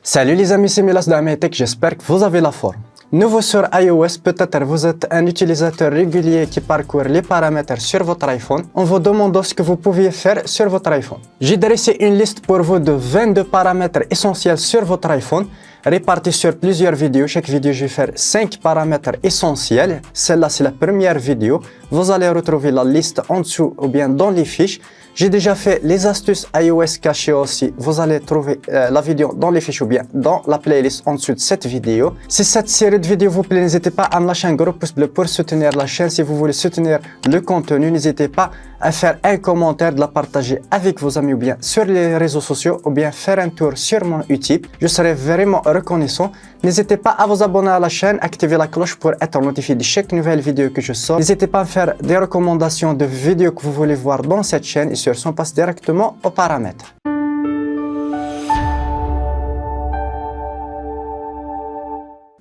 Salut les amis, c'est Milas de Ametech, j'espère que vous avez la forme. Nouveau sur iOS, peut-être vous êtes un utilisateur régulier qui parcourt les paramètres sur votre iPhone. On vous demande ce que vous pouviez faire sur votre iPhone. J'ai dressé une liste pour vous de 22 paramètres essentiels sur votre iPhone, répartis sur plusieurs vidéos. Chaque vidéo, je vais faire 5 paramètres essentiels. Celle-là, c'est la première vidéo. Vous allez retrouver la liste en dessous ou bien dans les fiches. J'ai déjà fait les astuces iOS cachées aussi. Vous allez trouver la vidéo dans les fiches ou bien dans la playlist en dessous de cette vidéo. Si cette série de vidéos vous plaît, n'hésitez pas à me lâcher un gros pouce bleu pour soutenir la chaîne. Si vous voulez soutenir le contenu, n'hésitez pas à faire un commentaire, de la partager avec vos amis ou bien sur les réseaux sociaux ou bien faire un tour sur mon Utip. Je serai vraiment reconnaissant. N'hésitez pas à vous abonner à la chaîne, activer la cloche pour être notifié de chaque nouvelle vidéo que je sors. N'hésitez pas à faire des recommandations de vidéos que vous voulez voir dans cette chaîne et sur ce, on passe directement aux paramètres.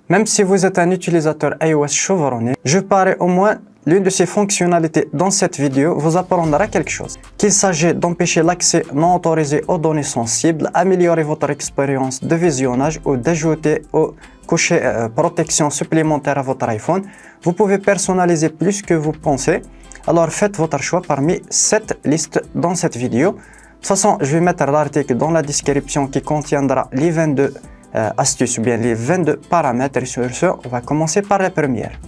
Même si vous êtes un utilisateur iOS chevronné, je parie au moins l'une de ces fonctionnalités dans cette vidéo vous apprendra quelque chose. Qu'il s'agit d'empêcher l'accès non autorisé aux données sensibles, améliorer votre expérience de visionnage ou d'ajouter ou coucher protection supplémentaire à votre iPhone. Vous pouvez personnaliser plus que vous pensez. Alors faites votre choix parmi cette liste dans cette vidéo. De toute façon, je vais mettre l'article dans la description qui contiendra les 22 astuces ou bien les 22 paramètres. Et sur ce, on va commencer par la première.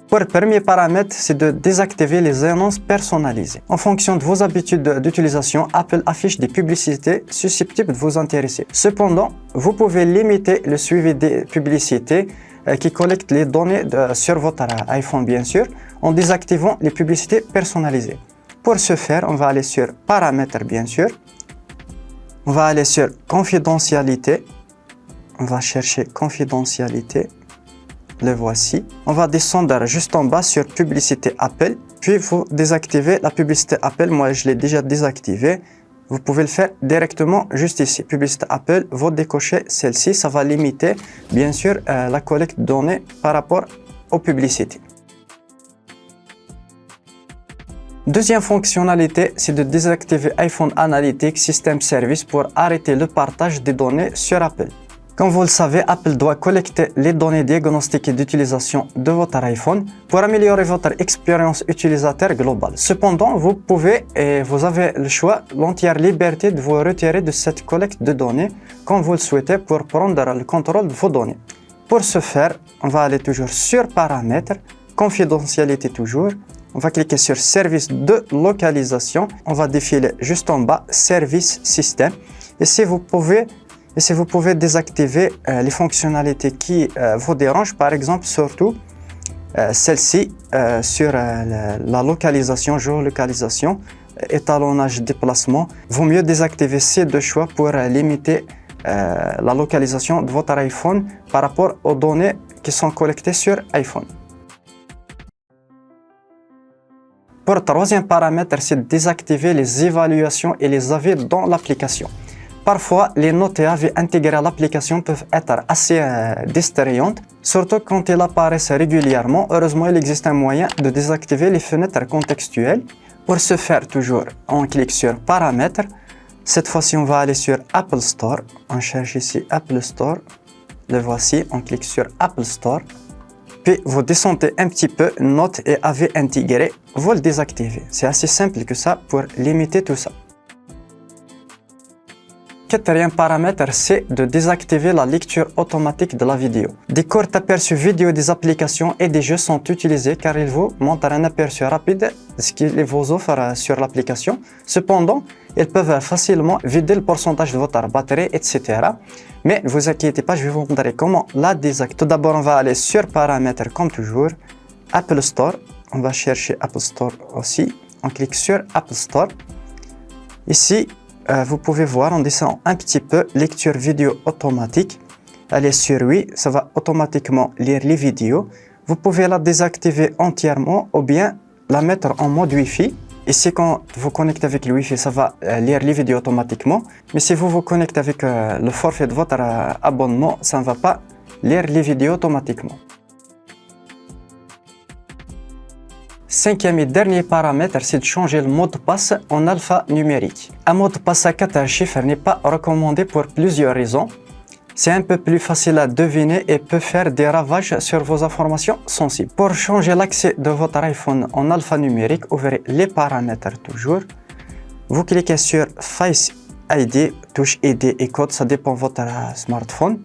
Pour le premier paramètre, c'est de désactiver les annonces personnalisées. En fonction de vos habitudes d'utilisation, Apple affiche des publicités susceptibles de vous intéresser. Cependant, vous pouvez limiter le suivi des publicités qui collectent les données sur votre iPhone, bien sûr, en désactivant les publicités personnalisées. Pour ce faire, on va aller sur Paramètres, bien sûr. On va aller sur Confidentialité. On va chercher Confidentialité. Le voici. On va descendre juste en bas sur Publicité Apple. Puis vous désactivez la publicité Apple. Moi, je l'ai déjà désactivé. Vous pouvez le faire directement juste ici. Publicité Apple, vous décochez celle-ci. Ça va limiter, bien sûr, la collecte de données par rapport aux publicités. Deuxième fonctionnalité, c'est de désactiver iPhone Analytics System Service pour arrêter le partage des données sur Apple. Comme vous le savez, Apple doit collecter les données diagnostiquées d'utilisation de votre iPhone pour améliorer votre expérience utilisateur globale. Cependant, vous pouvez et vous avez le choix, l'entière liberté de vous retirer de cette collecte de données comme vous le souhaitez pour prendre le contrôle de vos données. Pour ce faire, on va aller toujours sur Paramètres, Confidentialité toujours. On va cliquer sur Service de localisation. On va défiler juste en bas Service Système. Et si vous pouvez désactiver les fonctionnalités qui vous dérangent, par exemple, surtout celle-ci sur la localisation, géolocalisation, étalonnage, déplacement. Vaut mieux désactiver ces deux choix pour limiter la localisation de votre iPhone par rapport aux données qui sont collectées sur iPhone. Pour le troisième paramètre, c'est de désactiver les évaluations et les avis dans l'application. Parfois, les notes et avis intégrés à l'application peuvent être assez distrayantes, surtout quand elles apparaissent régulièrement. Heureusement, il existe un moyen de désactiver les fenêtres contextuelles. Pour ce faire, toujours, on clique sur Paramètres. Cette fois-ci, on va aller sur Apple Store. On cherche ici Apple Store. Le voici, on clique sur Apple Store. Puis, vous descendez un petit peu, notes et avis intégrés, vous le désactivez. C'est assez simple que ça pour limiter tout ça. Quatrième paramètre, c'est de désactiver la lecture automatique de la vidéo. Des courts aperçus vidéo des applications et des jeux sont utilisés car ils vous montrent un aperçu rapide de ce qu'ils vous offrent sur l'application. Cependant, ils peuvent facilement vider le pourcentage de votre batterie, etc. Mais ne vous inquiétez pas, je vais vous montrer comment la désactiver. Tout d'abord, on va aller sur Paramètres comme toujours, Apple Store. On va chercher Apple Store aussi. On clique sur Apple Store. Ici, vous pouvez voir, on descend un petit peu, lecture vidéo automatique. Allez sur oui, ça va automatiquement lire les vidéos. Vous pouvez la désactiver entièrement ou bien la mettre en mode Wi-Fi. Ici, quand vous connectez avec le Wi-Fi, ça va lire les vidéos automatiquement. Mais si vous vous connectez avec le forfait de votre abonnement, ça ne va pas lire les vidéos automatiquement. Cinquième et dernier paramètre, c'est de changer le mot de passe en alphanumérique. Un mot de passe à 4 chiffres n'est pas recommandé pour plusieurs raisons. C'est un peu plus facile à deviner et peut faire des ravages sur vos informations sensibles. Pour changer l'accès de votre iPhone en alphanumérique, ouvrez les paramètres toujours. Vous cliquez sur Face ID, touche ID et code, ça dépend de votre smartphone.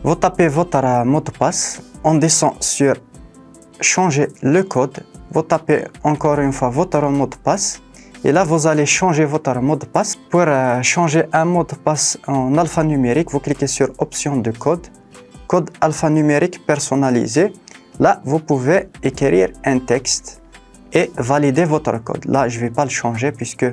Vous tapez votre mot de passe, on descend sur Changer le code, vous tapez encore une fois votre mot de passe et là vous allez changer votre mot de passe. Pour changer un mot de passe en alphanumérique, vous cliquez sur Option de code, code alphanumérique personnalisé. Là vous pouvez écrire un texte et valider votre code. Là je ne vais pas le changer puisque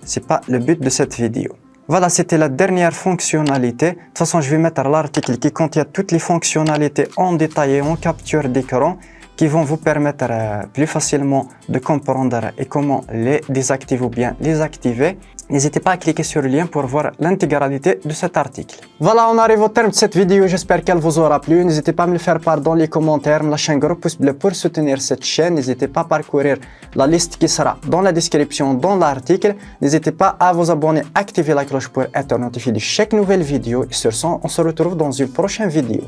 c'est pas le but de cette vidéo. Voilà, c'était la dernière fonctionnalité. De toute façon, je vais mettre l'article qui contient toutes les fonctionnalités en détail et en capture d'écran qui vont vous permettre plus facilement de comprendre et comment les désactiver ou bien les activer. N'hésitez pas à cliquer sur le lien pour voir l'intégralité de cet article. Voilà, on arrive au terme de cette vidéo. J'espère qu'elle vous aura plu. N'hésitez pas à me le faire part dans les commentaires. Me lâcher un gros pouce bleu pour soutenir cette chaîne. N'hésitez pas à parcourir la liste qui sera dans la description dans l'article. N'hésitez pas à vous abonner, activer la cloche pour être notifié de chaque nouvelle vidéo. Et sur ce, on se retrouve dans une prochaine vidéo.